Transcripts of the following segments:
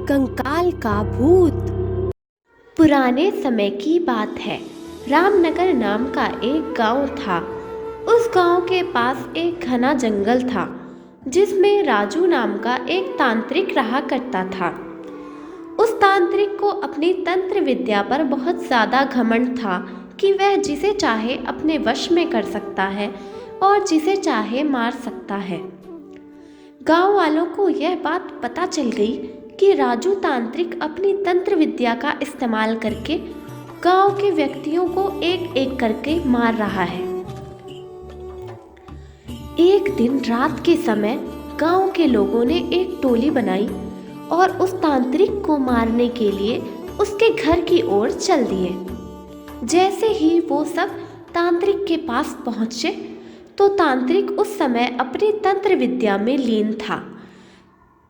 कंकाल का भूत। पुराने समय की बात है। रामनगर नाम का एक गांव था। उस गांव के पास एक घना जंगल था जिसमें राजू नाम का एक तांत्रिक रहा करता था। उस तांत्रिक को अपनी तंत्र विद्या पर बहुत ज़्यादा घमंड था कि वह जिसे चाहे अपने वश में कर सकता है और जिसे चाहे मार सकता है। गांव वालों को यह बात पता चल गई कि राजू तांत्रिक अपनी तंत्र विद्या का इस्तेमाल करके गांव के व्यक्तियों को एक एक करके मार रहा है। एक दिन रात के समय गांव के लोगों ने एक टोली बनाई और उस तांत्रिक को मारने के लिए उसके घर की ओर चल दिए। जैसे ही वो सब तांत्रिक के पास पहुंचे तो तांत्रिक उस समय अपनी तंत्र विद्या में लीन था।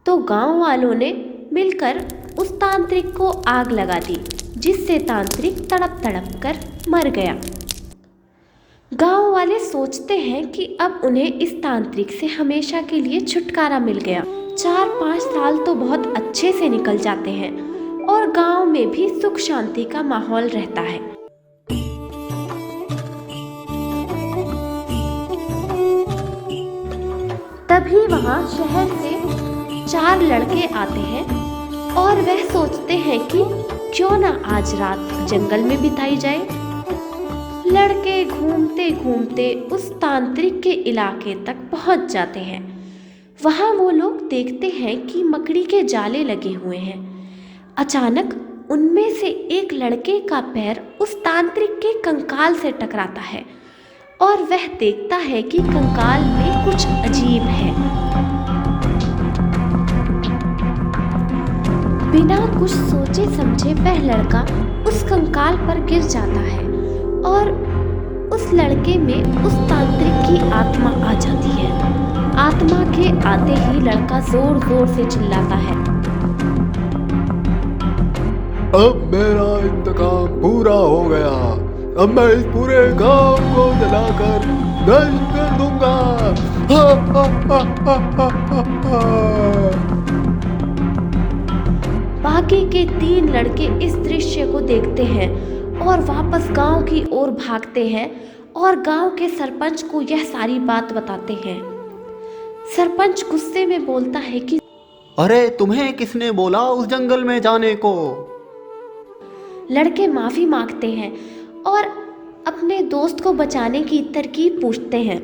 तो गांव वालों ने मिलकर उस तांत्रिक को आग लगा दी, जिससे तांत्रिक तड़प तड़प कर मर गया। गांव वाले सोचते हैं कि अब उन्हें इस तांत्रिक से हमेशा के लिए छुटकारा मिल गया। 4-5 साल तो बहुत अच्छे से निकल जाते हैं और गांव में भी सुख शांति का माहौल रहता है। तभी वहां शहर से 4 लड़के आते हैं और वह सोचते हैं कि क्यों ना आज रात जंगल में बिताई जाए। लड़के घूमते घूमते उस तांत्रिक के इलाके तक पहुंच जाते हैं। वहां वो लोग देखते हैं कि मकड़ी के जाले लगे हुए हैं। अचानक उनमें से एक लड़के का पैर उस तांत्रिक के कंकाल से टकराता है और वह देखता है कि कंकाल में कुछ अजीब है। बिना कुछ सोचे समझे वह लड़का उस कंकाल पर गिर जाता है और उस लड़के में उस तांत्रिक की आत्मा आ जाती है। आत्मा के आते ही लड़का जोर जोर से चिल्लाता है, अब मेरा इंतकाम पूरा हो गया। अब मैं इस पूरे गांव को जलाकर नष्ट कर दूंगा। हा, हा, हा, हा, हा, हा, हा। बाकी के 3 लड़के इस दृश्य को देखते हैं और वापस गांव की ओर भागते हैं और गांव के सरपंच को यह सारी बात बताते हैं। सरपंच गुस्से में बोलता है कि अरे तुम्हें किसने बोला उस जंगल में जाने को? लड़के माफी मांगते हैं और अपने दोस्त को बचाने की तरकीब पूछते हैं।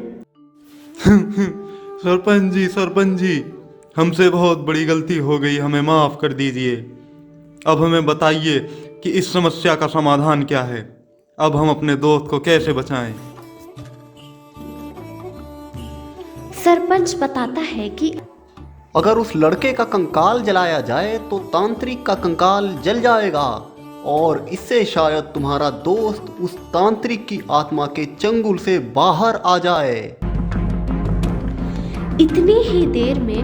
सरपंच जी, हमसे बहुत बड़ी गलती हो गई, हमें माफ कर दीजिए। अब हमें बताइए कि इस समस्या का समाधान क्या है। अब हम अपने दोस्त को कैसे बचाएं? सरपंच बताता है कि अगर उस लड़के का कंकाल जलाया जाए तो तांत्रिक का कंकाल जल जाएगा और इससे शायद तुम्हारा दोस्त उस तांत्रिक की आत्मा के चंगुल से बाहर आ जाए। इतनी ही देर में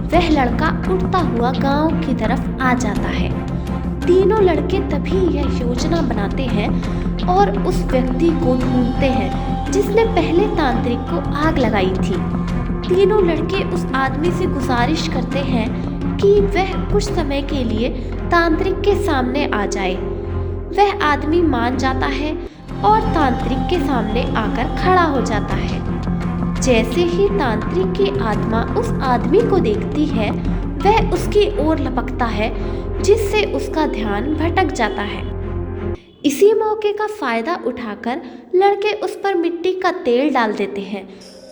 वह लड़का उड़ता हुआ गांव की तरफ आ जाता है। तीनों लड़के तभी यह योजना बनाते हैं और उस व्यक्ति को ढूंढते हैं जिसने पहले तांत्रिक को आग लगाई थी। तीनों लड़के उस आदमी से गुजारिश करते हैं कि वह कुछ समय के लिए तांत्रिक के सामने आ जाए। वह आदमी मान जाता है और तांत्रिक के सामने आकर खड़ा हो जाता है। जैसे ही तांत्रिक की आत्मा उस आदमी को देखती है, वह उसकी ओर लपकता है, जिससे उसका ध्यान भटक जाता है। इसी मौके का फायदा उठाकर लड़के उस पर मिट्टी का तेल डाल देते हैं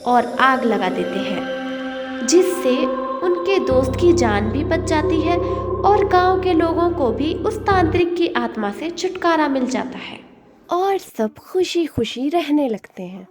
और आग लगा देते हैं, जिससे उनके दोस्त की जान भी बच जाती है और गांव के लोगों को भी उस तांत्रिक की आत्मा से छुटकारा मिल जाता है और सब खुशी खुशी रहने लगते हैं।